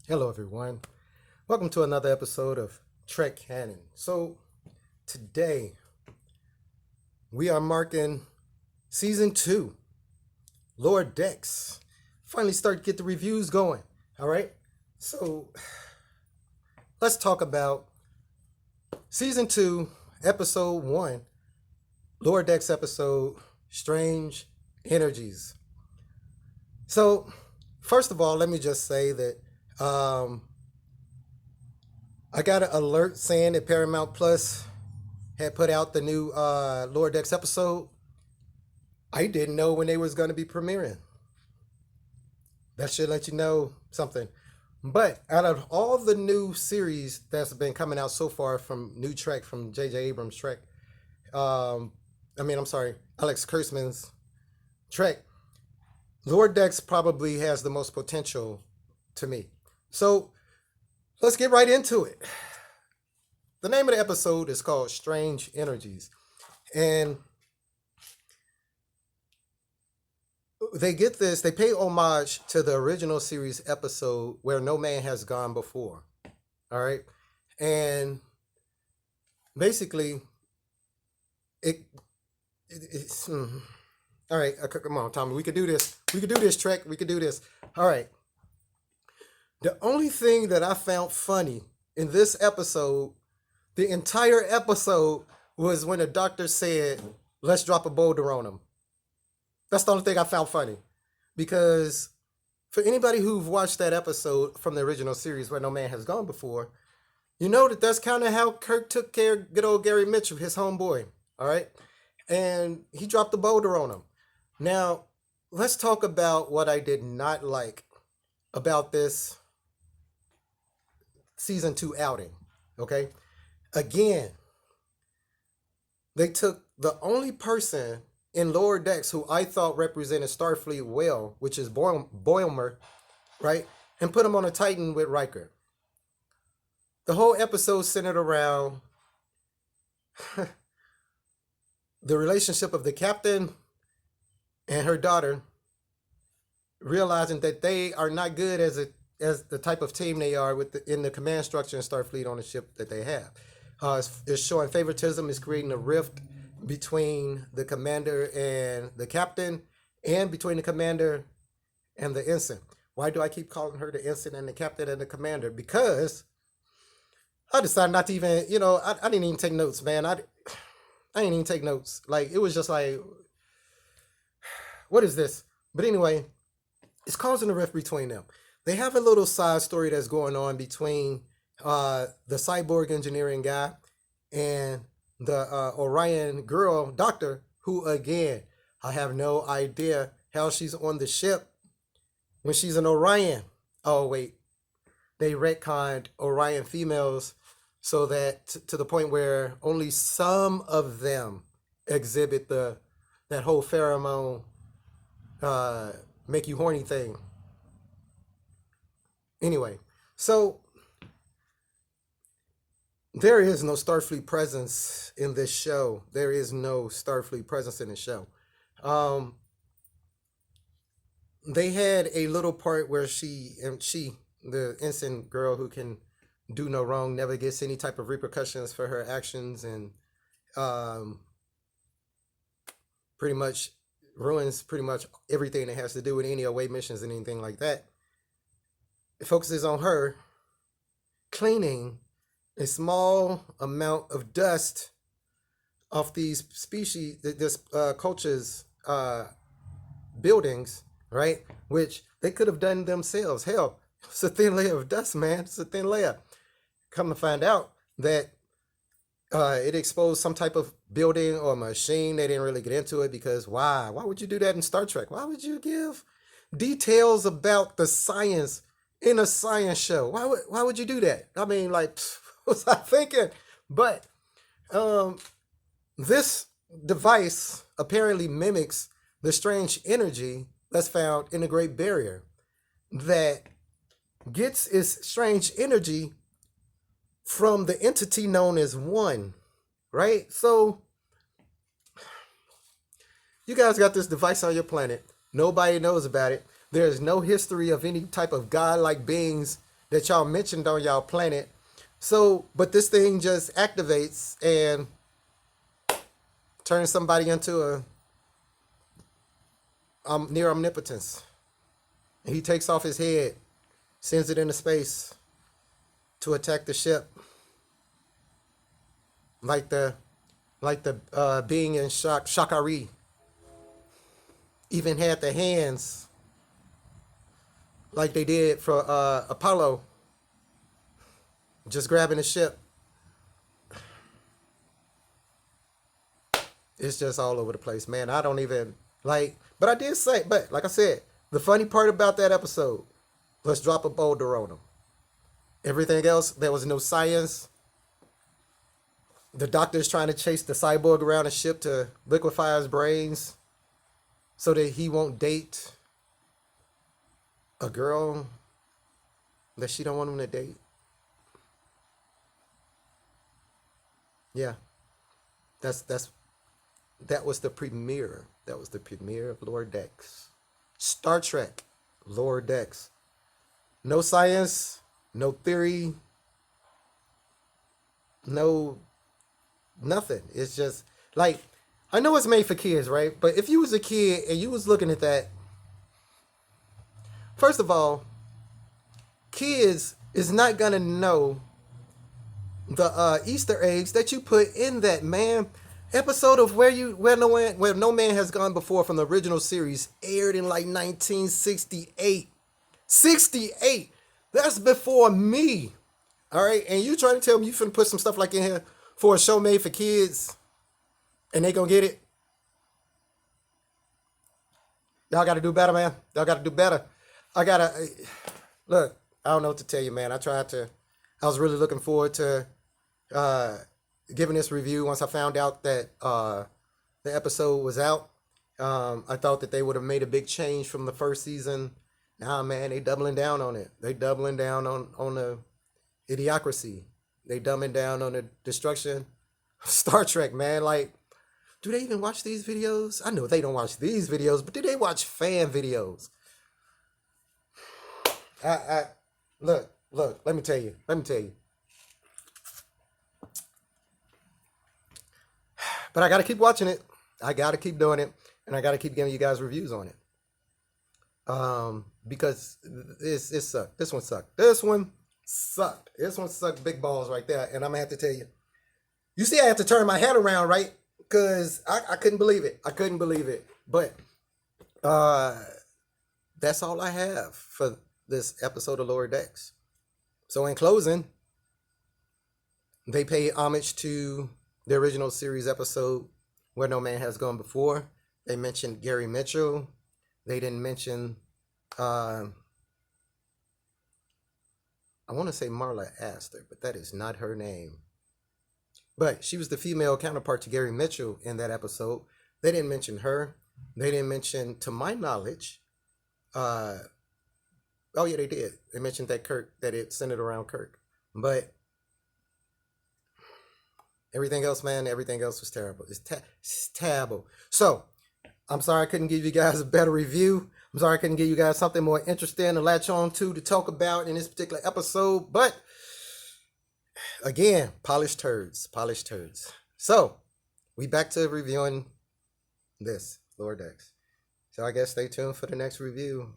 Hello, everyone. Welcome to another episode of Trek Canon. So, today we are marking season 2, Lower Decks. Finally, start to get the reviews going. All right. So, let's talk about season 2, episode 1, Lower Decks episode, Strange Energies. So, first of all, let me just say that I got an alert saying that Paramount Plus had put out the new Lower Decks episode. I didn't know when they was going to be premiering. That should let you know something. But out of all the new series that's been coming out so far from new Trek, from J.J. Abrams' Trek, I'm sorry, Alex Kurtzman's Trek, Lower Decks probably has the most potential to me. So let's get right into it. The name of the episode is called Strange Energies. And they pay homage to the original series episode Where No Man Has Gone Before. All right. And basically, it's. All right. Come on, Tommy. We could do this. We could do this, Trek. We could do this. All right. The only thing that I found funny in this episode, the entire episode, was when the doctor said, "Let's drop a boulder on him." That's the only thing I found funny. Because for anybody who've watched that episode from the original series Where No Man Has Gone Before, you know that that's kind of how Kirk took care of good old Gary Mitchell, his homeboy. All right. And he dropped the boulder on him. Now, let's talk about what I did not like about this season 2 outing. Okay. Again, they took the only person in Lower Decks who I thought represented Starfleet well, which is Boimler, right? And put him on a Titan with Riker. The whole episode centered around the relationship of the captain and her daughter, realizing that they are not good as the type of team they are in the command structure and Starfleet on the ship that they have. It's showing favoritism. It's creating a rift between the commander and the captain, and between the commander and the ensign. Why do I keep calling her the ensign and the captain and the commander? Because I decided not to even, I didn't even take notes, man. I didn't even take notes. Like, it was just like, what is this? But anyway, it's causing a rift between them. They have a little side story that's going on between the cyborg engineering guy and the Orion girl doctor, who, again, I have no idea how she's on the ship when she's an Orion. Oh, wait. They retconned Orion females so that to the point where only some of them exhibit that whole pheromone make you horny thing. Anyway, so there is no Starfleet presence in this show. There is no Starfleet presence in the show. They had a little part where the ensign girl who can do no wrong, never gets any type of repercussions for her actions, and pretty much ruins pretty much everything that has to do with any away missions and anything like that. It focuses on her cleaning a small amount of dust off these species, this culture's buildings, right? Which they could have done themselves. Hell, it's a thin layer of dust, man. It's a thin layer. Come to find out that it exposed some type of building or machine. They didn't really get into it because why? Why would you do that in Star Trek? Why would you give details about the science in a science show? Why would you do that? I mean, like, what was I thinking? But this device apparently mimics the strange energy that's found in the Great Barrier, that gets its strange energy from the entity known as One, right? So you guys got this device on your planet. Nobody knows about it. There's no history of any type of godlike beings that y'all mentioned on y'all planet. So, but this thing just activates and turns somebody into a near omnipotence. And he takes off his head, sends it into space to attack the ship, like the being in Shakari. Even had the hands like they did for Apollo, just grabbing the ship. It's just all over the place, man. I don't even like, but I did say, but like I said, the funny part about that episode, let's drop a boulder on them. Everything else, there was no science. The doctor's trying to chase the cyborg around the ship to liquefy his brains so that he won't date a girl that she don't want him to date. Yeah, that was the premiere. That was the premiere of Lower Decks. Star Trek, Lower Decks. No science, no theory, no nothing. It's just like, I know it's made for kids, right? But if you was a kid and you was looking at that, first of all, kids is not gonna know the Easter eggs that you put in that, man. Episode of where no man has gone before from the original series aired in like 1968. 68. That's before me. All right, and you trying to tell me you finna put some stuff like in here for a show made for kids, and they gonna get it? Y'all got to do better, man. Y'all got to do better. Look. I don't know what to tell you, man. I was really looking forward to giving this review once I found out that the episode was out. I thought that they would have made a big change from the first season. Nah, man, they doubling down on it. They doubling down on the idiocracy. They dumbing down on the destruction of Star Trek, man. Like, do they even watch these videos? I know they don't watch these videos, but do they watch fan videos? Look, let me tell you. But I got to keep watching it. I got to keep doing it. And I got to keep giving you guys reviews on it. Because it sucked. This one sucked. This one sucked big balls right there. And I'm going to have to tell you. You see, I have to turn my head around, right? Because I couldn't believe it. But that's all I have for this episode of Lower Decks. So in closing, they pay homage to the original series episode Where No Man Has Gone Before. They mentioned Gary Mitchell. They didn't mention, I want to say Marla Astor, but that is not her name. But she was the female counterpart to Gary Mitchell in that episode. They didn't mention her. They didn't mention, to my knowledge, oh yeah, they did. They mentioned that it centered around Kirk. But everything else, man, was terrible. It's terrible. So, I'm sorry I couldn't give you guys a better review. I'm sorry I couldn't give you guys something more interesting to latch on to talk about in this particular episode. But, again, polished turds. So, we back to reviewing this, Lower Decks. So, I guess stay tuned for the next review.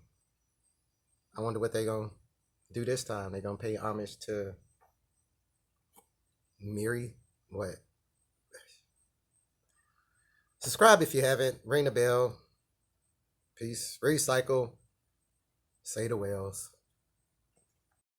I wonder what they're going to do this time. They're going to pay homage to Miri. What? Subscribe if you haven't. Ring the bell. Peace. Recycle. Say the whales.